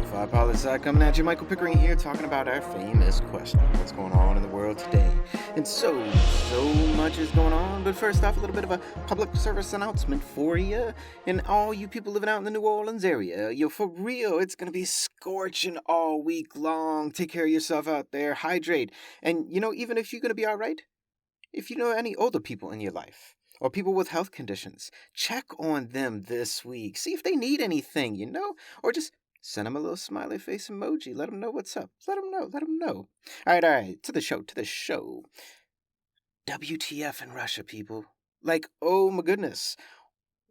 Lofi Poli Sci coming at you. Michael Pickering here, talking about our famous question: what's going on in the world today? And so much is going on. But first off, a little bit of a public service announcement for you and all you people living out in the New Orleans area. Yo, for real, it's gonna be scorching all week long. Take care of yourself out there. Hydrate, and even if you're gonna be all right, if you know any older people in your life or people with health conditions, check on them this week. See if they need anything, or just send them a little smiley face emoji. Let them know what's up. Let them know. All right. To the show. WTF in Russia, people. Like, oh my goodness.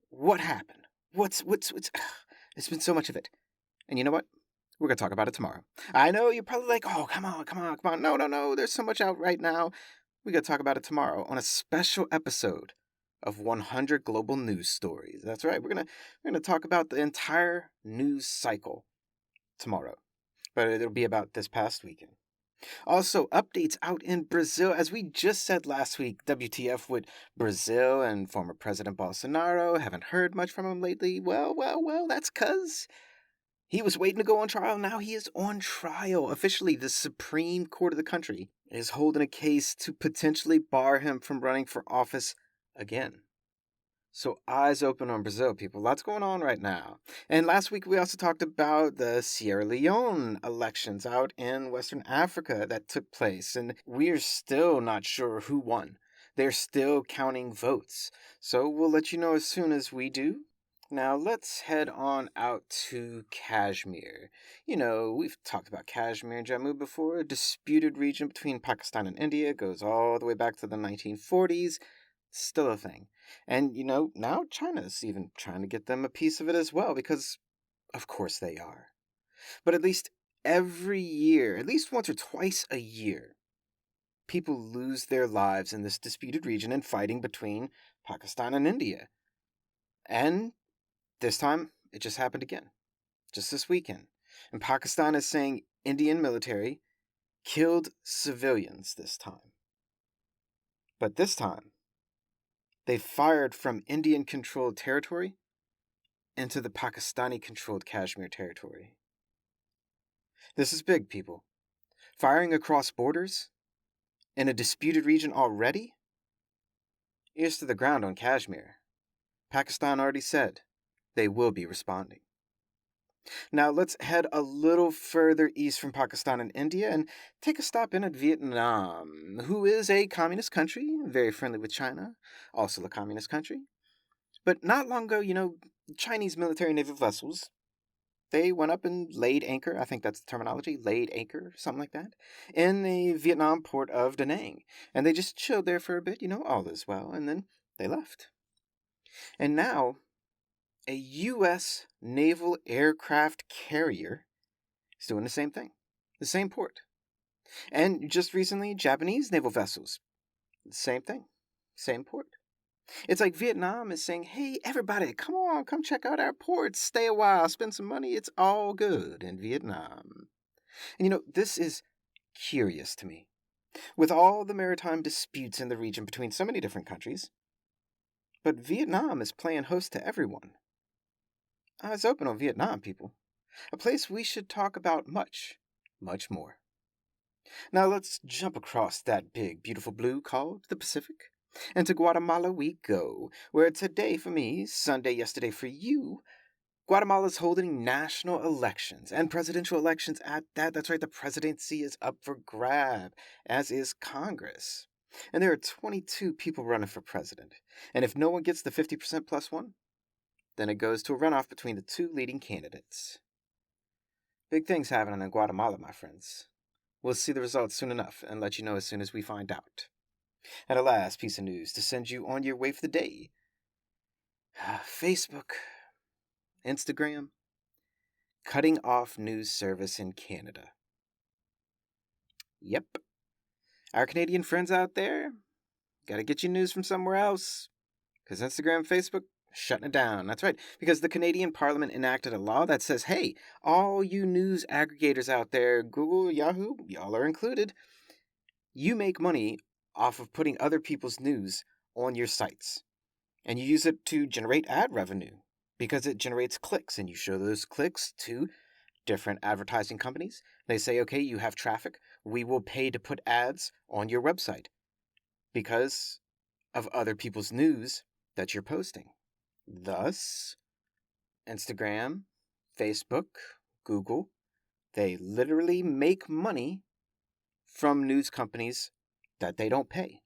What happened? What's It's been so much of it. And you know what? We're going to talk about it tomorrow. I know you're probably like, oh, come on. No. There's so much out right now. We're going to talk about it tomorrow on a special episode of 100 Global News Stories. That's right. We're gonna talk about the entire news cycle tomorrow, but it'll be about this past weekend. Also, updates out in Brazil. As we just said last week, WTF with Brazil and former President Bolsonaro. Haven't heard much from him lately. Well, that's because he was waiting to go on trial. Now he is on trial. Officially, the Supreme Court of the country is holding a case to potentially bar him from running for office again. So eyes open on Brazil, people. Lots going on right now. And last week we also talked about the Sierra Leone elections out in Western Africa that took place. And we're still not sure who won. They're still counting votes. So we'll let you know as soon as we do. Now let's head on out to Kashmir. We've talked about Kashmir and Jammu before. A disputed region between Pakistan and India goes all the way back to the 1940s. Still a thing. And, now China's even trying to get them a piece of it as well, because of course they are. But at least every year, at least once or twice a year, people lose their lives in this disputed region in fighting between Pakistan and India. And this time, it just happened again. Just this weekend. And Pakistan is saying Indian military killed civilians this time. But this time, they fired from Indian-controlled territory into the Pakistani-controlled Kashmir territory. This is big, people. Firing across borders in a disputed region already? Ears to the ground on Kashmir. Pakistan already said they will be responding. Now let's head a little further east from Pakistan and India and take a stop in at Vietnam, who is a communist country, very friendly with China, also a communist country. But not long ago, Chinese military naval vessels, they went up and laid anchor, I think that's the terminology, laid anchor, something like that, in the Vietnam port of Da Nang. And they just chilled there for a bit, all is well, and then they left. And now, a U.S. naval aircraft carrier is doing the same thing, the same port. And just recently, Japanese naval vessels, same thing, same port. It's like Vietnam is saying, hey, everybody, come check out our ports, stay a while, spend some money, it's all good in Vietnam. And this is curious to me. With all the maritime disputes in the region between so many different countries, but Vietnam is playing host to everyone. Eyes open on Vietnam, people. A place we should talk about much, much more. Now let's jump across that big, beautiful blue called the Pacific. And to Guatemala we go, where today for me, Sunday yesterday for you, Guatemala's holding national elections and presidential elections at that. That's right, the presidency is up for grab, as is Congress. And there are 22 people running for president. And if no one gets the 50% plus one, then it goes to a runoff between the two leading candidates. Big things happening in Guatemala, my friends. We'll see the results soon enough and let you know as soon as we find out. And a last piece of news to send you on your way for the day. Facebook, Instagram, cutting off news service in Canada. Yep. Our Canadian friends out there, gotta get your news from somewhere else. Because Instagram, Facebook, shutting it down. That's right. Because the Canadian Parliament enacted a law that says, hey, all you news aggregators out there, Google, Yahoo, y'all are included, you make money off of putting other people's news on your sites. And you use it to generate ad revenue because it generates clicks, and you show those clicks to different advertising companies. They say, okay, you have traffic. We will pay to put ads on your website because of other people's news that you're posting. Thus, Instagram, Facebook, Google, they literally make money from news companies that they don't pay.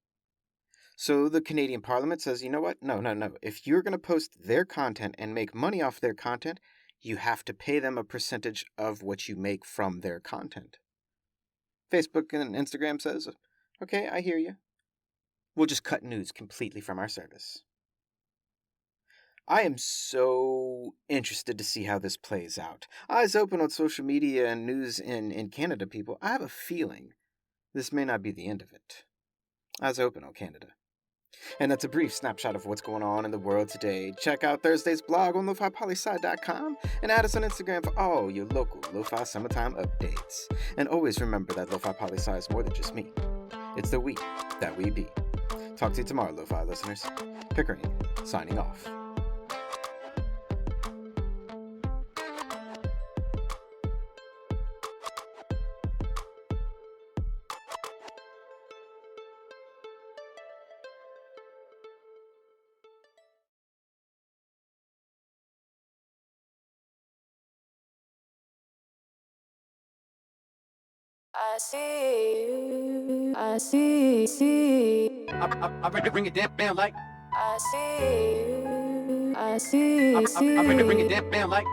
So the Canadian Parliament says, you know what? No. If you're going to post their content and make money off their content, you have to pay them a percentage of what you make from their content. Facebook and Instagram says, okay, I hear you. We'll just cut news completely from our service. I am so interested to see how this plays out. Eyes open on social media and news in Canada, people. I have a feeling this may not be the end of it. Eyes open on Canada. And that's a brief snapshot of what's going on in the world today. Check out Thursday's blog on lofipolisci.com and add us on Instagram for all your local lo-fi summertime updates. And always remember that Lofi Poli Sci is more than just me. It's the we that we be. Talk to you tomorrow, lo-fi listeners. Pickering, signing off. I see. I bring it down like. I see. I bring it down like.